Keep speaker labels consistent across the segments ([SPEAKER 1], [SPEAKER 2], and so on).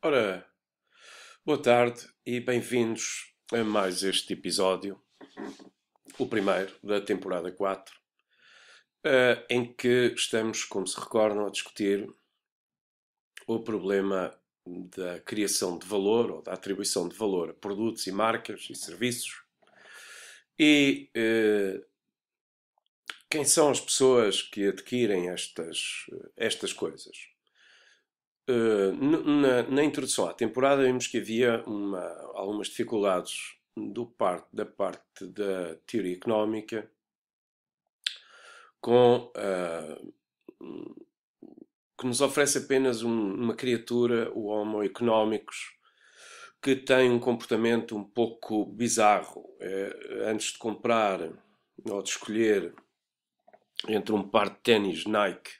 [SPEAKER 1] Ora, boa tarde e bem-vindos a mais este episódio, o primeiro da temporada 4, em que estamos, como se recordam, a discutir o problema da criação de valor ou da atribuição de valor a produtos e marcas e serviços e quem são as pessoas que adquirem estas coisas. Na introdução à temporada vimos que havia algumas dificuldades da parte da teoria económica com que nos oferece apenas uma criatura, o Homo economicus, que tem um comportamento um pouco bizarro. Antes de comprar ou de escolher entre um par de ténis Nike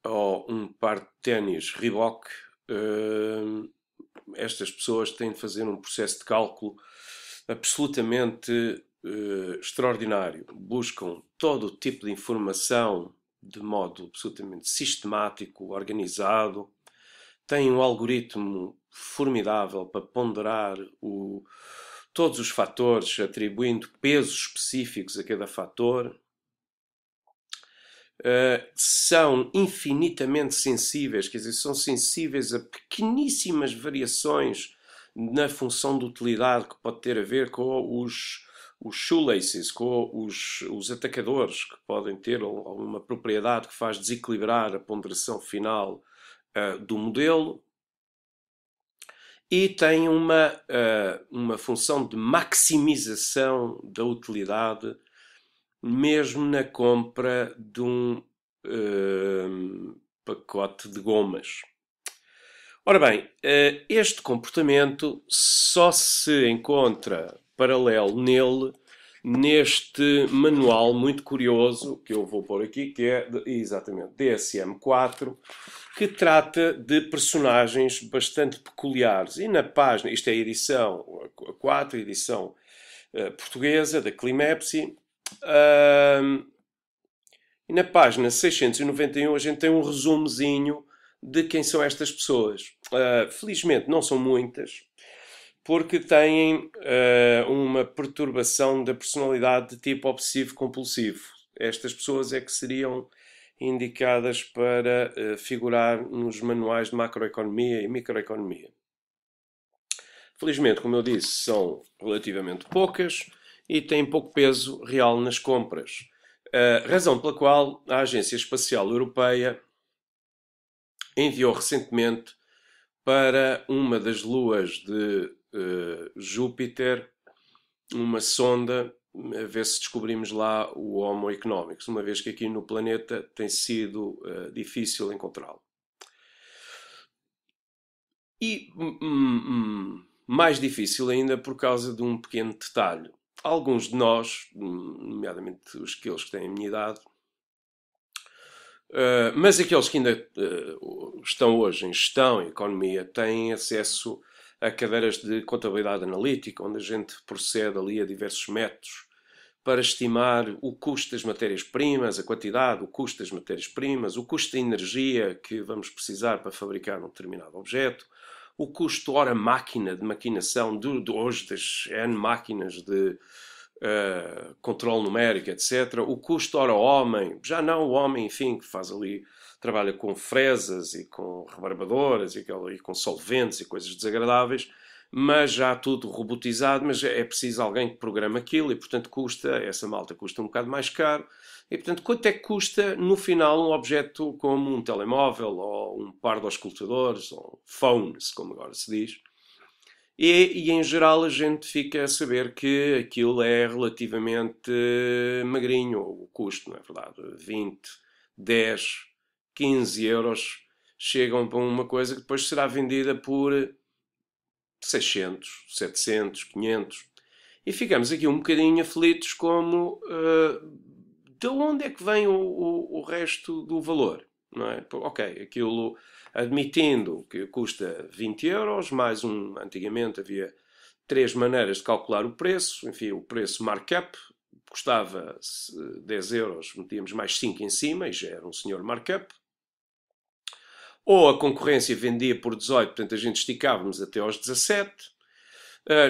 [SPEAKER 1] ou um par de ténis Reebok, estas pessoas têm de fazer um processo de cálculo absolutamente extraordinário. Buscam todo o tipo de informação de modo absolutamente sistemático, organizado. Têm um algoritmo formidável para ponderar todos os fatores, atribuindo pesos específicos a cada fator. São infinitamente sensíveis, quer dizer, são sensíveis a pequeníssimas variações na função de utilidade que pode ter a ver com os shoelaces, com os atacadores, que podem ter alguma propriedade que faz desequilibrar a ponderação final do modelo. E tem uma função de maximização da utilidade mesmo na compra de um pacote de gomas. Ora bem, este comportamento só se encontra paralelo neste manual muito curioso que eu vou pôr aqui, que é exatamente DSM-4, que trata de personagens bastante peculiares. E na página, isto é a edição 4, a edição portuguesa da Climepsi, e na página 691 a gente tem um resumozinho de quem são estas pessoas. Felizmente não são muitas, porque têm uma perturbação da personalidade de tipo obsessivo-compulsivo. Estas pessoas é que seriam indicadas para figurar nos manuais de macroeconomia e microeconomia. Felizmente, como eu disse, são relativamente poucas e têm pouco peso real nas compras. Razão pela qual a Agência Espacial Europeia enviou recentemente para uma das luas de Júpiter uma sonda a ver se descobrimos lá o Homo economicus, uma vez que aqui no planeta tem sido difícil encontrá-lo. E mais difícil ainda por causa de um pequeno detalhe. Alguns de nós, nomeadamente aqueles que têm a minha idade, mas aqueles que ainda estão hoje em gestão e economia, têm acesso a cadeiras de contabilidade analítica, onde a gente procede ali a diversos métodos para estimar o custo das matérias-primas, a quantidade, o custo das matérias-primas, o custo da energia que vamos precisar para fabricar um determinado objeto, o custo hora-máquina de maquinação de hoje das N máquinas de controle numérico, etc. O custo hora-homem, já não o homem, enfim, que faz ali, trabalha com fresas e com rebarbadoras e com solventes e coisas desagradáveis, mas já tudo robotizado, mas é preciso alguém que programa aquilo e, portanto, essa malta custa um bocado mais caro. E, portanto, quanto é que custa, no final, um objeto como um telemóvel ou um par de auscultadores, ou phones, como agora se diz. E, em geral, a gente fica a saber que aquilo é relativamente magrinho, o custo, não é verdade? 20, 10, 15 euros chegam para uma coisa que depois será vendida por 600, 700, 500. E ficamos aqui um bocadinho aflitos como de onde é que vem o resto do valor, não é? Ok, aquilo admitindo que custa 20 euros, mais antigamente havia três maneiras de calcular o preço, enfim, o preço markup, custava 10 euros, metíamos mais 5 em cima e já era um senhor markup. ou a concorrência vendia por 18, portanto a gente esticávamos até aos 17.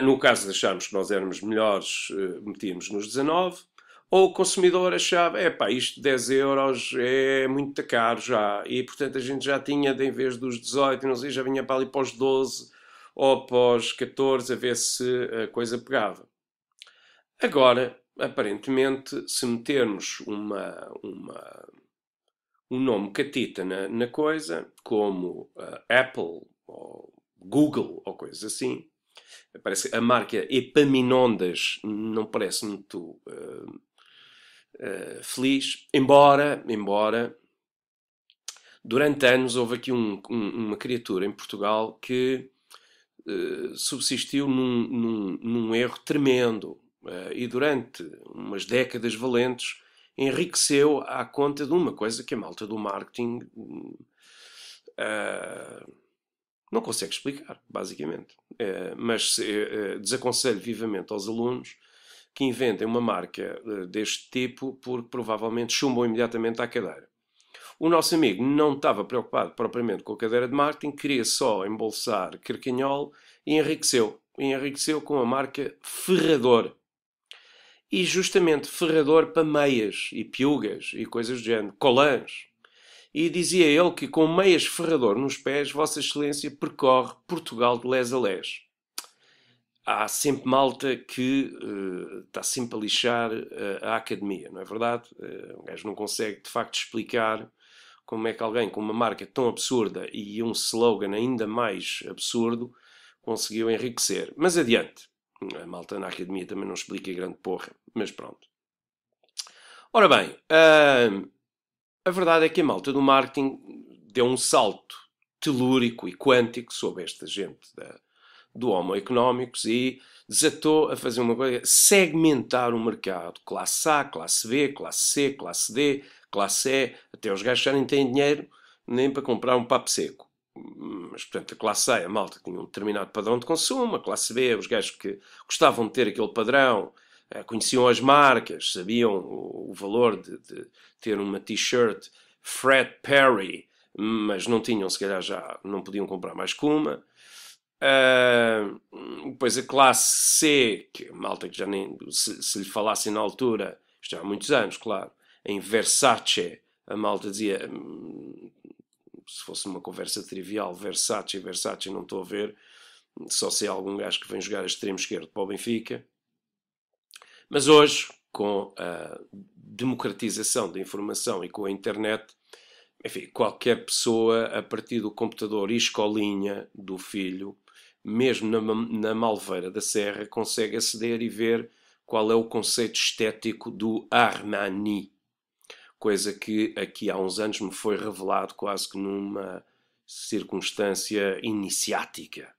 [SPEAKER 1] No caso de acharmos que nós éramos melhores, metíamos nos 19. Ou o consumidor achava, isto de 10 euros é muito caro já. E, portanto, a gente já tinha, em vez dos 18, não sei, já vinha para ali para os 12 ou para os 14, a ver se a coisa pegava. Agora, aparentemente, se metermos um nome catita na coisa, como Apple ou Google ou coisas assim, parece que a marca Epaminondas não parece muito feliz, embora durante anos houve aqui uma criatura em Portugal que subsistiu num erro tremendo e durante umas décadas valentes enriqueceu à conta de uma coisa que a malta do marketing não consegue explicar, basicamente. Mas desaconselho vivamente aos alunos que inventem uma marca deste tipo, porque provavelmente chumbam imediatamente à cadeira. O nosso amigo não estava preocupado propriamente com a cadeira de marketing, queria só embolsar carcanhol e enriqueceu. E enriqueceu com a marca Ferrador. E justamente Ferrador para meias e piugas e coisas do género, colãs. E dizia ele que com meias Ferrador nos pés, Vossa Excelência percorre Portugal de les a les. Há sempre malta que está sempre a lixar a academia, não é verdade? O gajo não consegue, de facto, explicar como é que alguém com uma marca tão absurda e um slogan ainda mais absurdo conseguiu enriquecer. Mas adiante. A malta na academia também não explica grande porra, mas pronto. Ora bem, a verdade é que a malta do marketing deu um salto telúrico e quântico sobre esta gente do Homo Económicos e desatou a fazer uma coisa, segmentar o mercado. Classe A, classe B, classe C, classe D, classe E, até os gajos já nem têm dinheiro nem para comprar um papo seco. Mas, portanto, a classe A, a malta, tinha um determinado padrão de consumo, a classe B, os gajos que gostavam de ter aquele padrão, conheciam as marcas, sabiam o valor de ter uma t-shirt Fred Perry, mas não tinham, se calhar já não podiam comprar mais que uma. Depois a classe C, que a malta que já nem se lhe falasse na altura, isto já há muitos anos, claro, em Versace, a malta dizia, se fosse uma conversa trivial, Versace, não estou a ver, só sei algum gajo que vem jogar a extremo esquerdo para o Benfica. Mas hoje, com a democratização da informação e com a internet, enfim, qualquer pessoa, a partir do computador e escolinha do filho, mesmo na Malveira da Serra, consegue aceder e ver qual é o conceito estético do Armani. Coisa que aqui há uns anos me foi revelado quase que numa circunstância iniciática.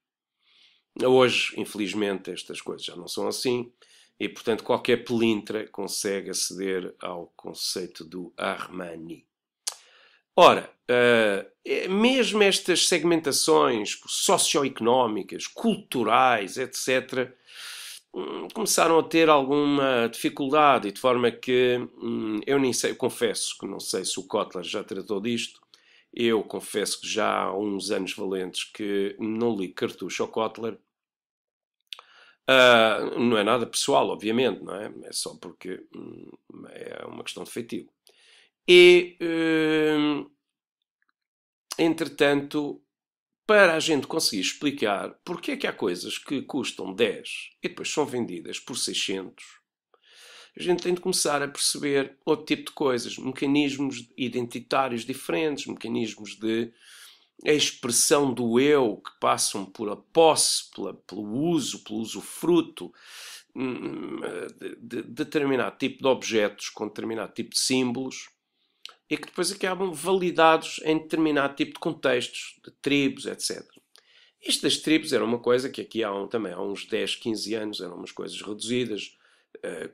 [SPEAKER 1] Hoje, infelizmente, estas coisas já não são assim e, portanto, qualquer pelintra consegue aceder ao conceito do Armani. Ora, mesmo estas segmentações socioeconómicas, culturais, etc., começaram a ter alguma dificuldade, e de forma que eu nem sei, confesso que não sei se o Kotler já tratou disto, eu confesso que já há uns anos valentes que não li cartucho ao Kotler. Não é nada pessoal, obviamente, não é? É só porque é uma questão de feitio. E, entretanto, para a gente conseguir explicar porque é que há coisas que custam 10 e depois são vendidas por 600, a gente tem de começar a perceber outro tipo de coisas, mecanismos identitários diferentes, mecanismos de expressão do eu que passam por a posse, pelo uso, pelo usufruto de determinado tipo de objetos com determinado tipo de símbolos e que depois acabam validados em determinado tipo de contextos, de tribos, etc. Isto das tribos era uma coisa que aqui também há uns 10, 15 anos eram umas coisas reduzidas.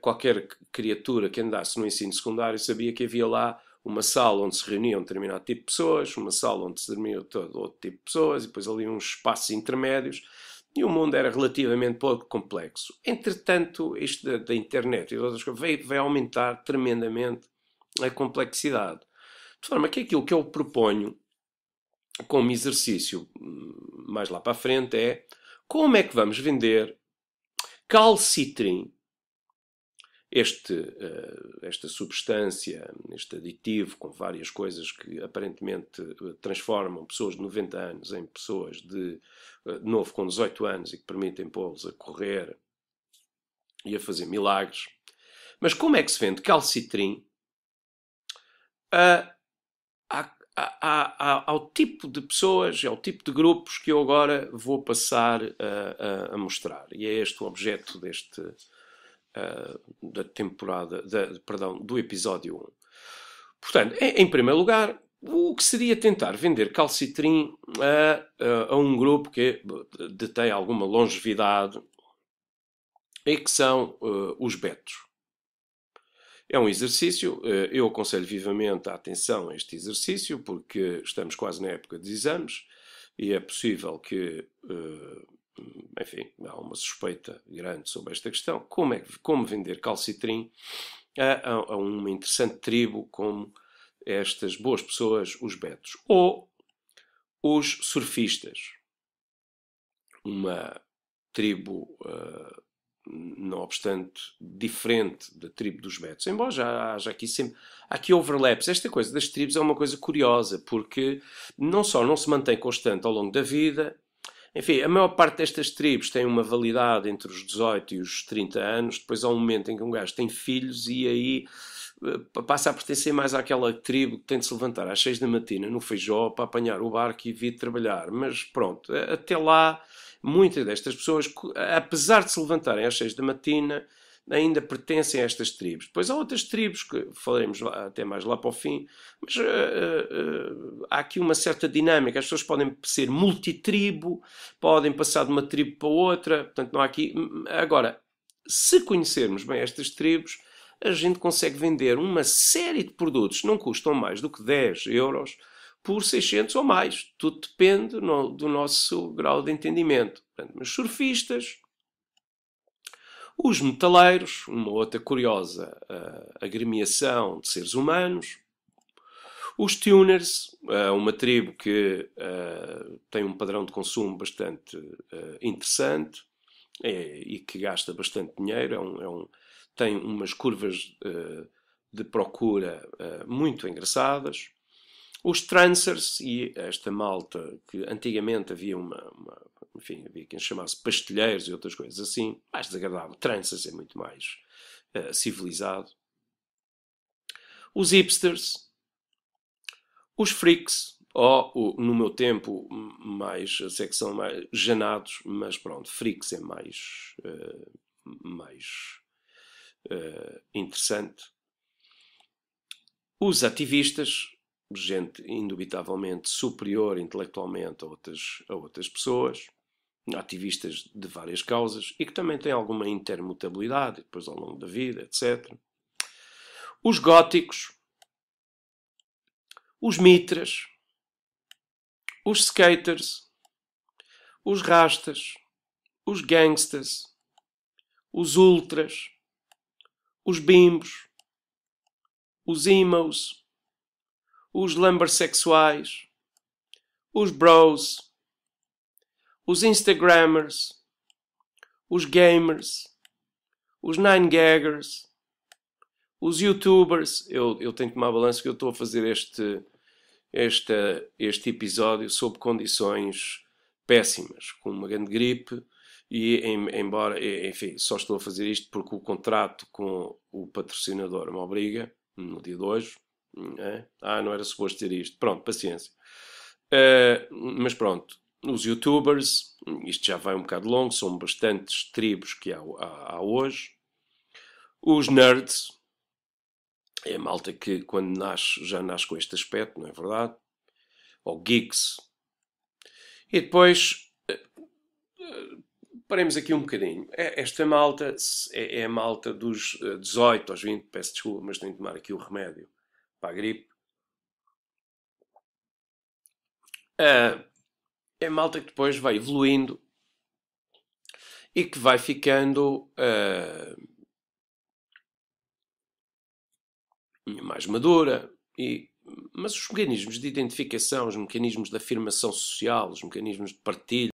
[SPEAKER 1] Qualquer criatura que andasse no ensino secundário sabia que havia lá uma sala onde se reuniam um determinado tipo de pessoas, uma sala onde se reuniam todo outro tipo de pessoas, e depois ali uns espaços intermédios, e o mundo era relativamente pouco complexo. Entretanto, isto da internet e de outras coisas veio aumentar tremendamente a complexidade. De forma que aquilo que eu proponho como exercício mais lá para a frente é como é que vamos vender calcitrim, esta substância, este aditivo com várias coisas que aparentemente transformam pessoas de 90 anos em pessoas de novo com 18 anos e que permitem pô-los a correr e a fazer milagres. Mas como é que se vende calcitrim ao tipo de pessoas, ao tipo de grupos que eu agora vou passar a mostrar? E é este o objeto da temporada, do episódio 1. Portanto, em primeiro lugar, o que seria tentar vender calcitrim a um grupo que detém alguma longevidade e que são os betos. É um exercício, eu aconselho vivamente a atenção a este exercício, porque estamos quase na época dos exames e é possível que, enfim, há uma suspeita grande sobre esta questão. Como vender calcitrim a uma interessante tribo como estas boas pessoas, os betos. Ou os surfistas. Uma tribo, não obstante, diferente da tribo dos betos. Embora já haja aqui sempre... Há aqui overlaps. Esta coisa das tribos é uma coisa curiosa, porque não só não se mantém constante ao longo da vida. Enfim, a maior parte destas tribos tem uma validade entre os 18 e os 30 anos. Depois há um momento em que um gajo tem filhos e aí passa a pertencer mais àquela tribo que tem de se levantar às 6 da matina no Feijó para apanhar o barco e vir trabalhar. Mas pronto, até lá, muitas destas pessoas, apesar de se levantarem às 6 da matina, ainda pertencem a estas tribos. Depois há outras tribos, que falaremos até mais lá para o fim, mas há aqui uma certa dinâmica. As pessoas podem ser multitribo, podem passar de uma tribo para outra, portanto não há aqui... Agora, se conhecermos bem estas tribos, a gente consegue vender uma série de produtos que não custam mais do que 10 euros por 600 ou mais. Tudo depende do nosso grau de entendimento. Portanto, os surfistas, os metaleiros, uma outra curiosa agremiação de seres humanos, os tuners, uma tribo que tem um padrão de consumo bastante interessante e que gasta bastante dinheiro, tem umas curvas de procura muito engraçadas. Os trancers e esta malta que antigamente havia enfim, havia quem chamasse pastelheiros e outras coisas assim, mais desagradável. Trancers é muito mais civilizado. Os hipsters, os freaks, ou no meu tempo mais a secção mais janados, mas pronto, freaks é mais interessante. Os ativistas, gente indubitavelmente superior intelectualmente a outras pessoas, ativistas de várias causas e que também têm alguma intermutabilidade depois ao longo da vida, etc. Os góticos, os mitras, os skaters, os rastas, os gangsters, os ultras, os bimbos, os emos, os lumbersexuais, os bros, os instagrammers, os gamers, os nine-gaggers, os youtubers. Eu tenho que tomar balanço que eu estou a fazer este episódio sob condições péssimas, com uma grande gripe e embora, enfim, só estou a fazer isto porque o contrato com o patrocinador me obriga, no dia de hoje. Não era suposto ter isto. Pronto, paciência. Mas pronto, os youtubers, isto já vai um bocado longo, são bastantes tribos que há hoje. Os nerds, é a malta que quando nasce, já nasce com este aspecto, não é verdade? Ou geeks. E depois, paremos aqui um bocadinho. Esta malta é a malta dos 18 aos 20, peço desculpa, mas tenho de tomar aqui o remédio para a gripe. É a malta que depois vai evoluindo e que vai ficando mais madura e Mas os mecanismos de identificação, os mecanismos de afirmação social, os mecanismos de partilha,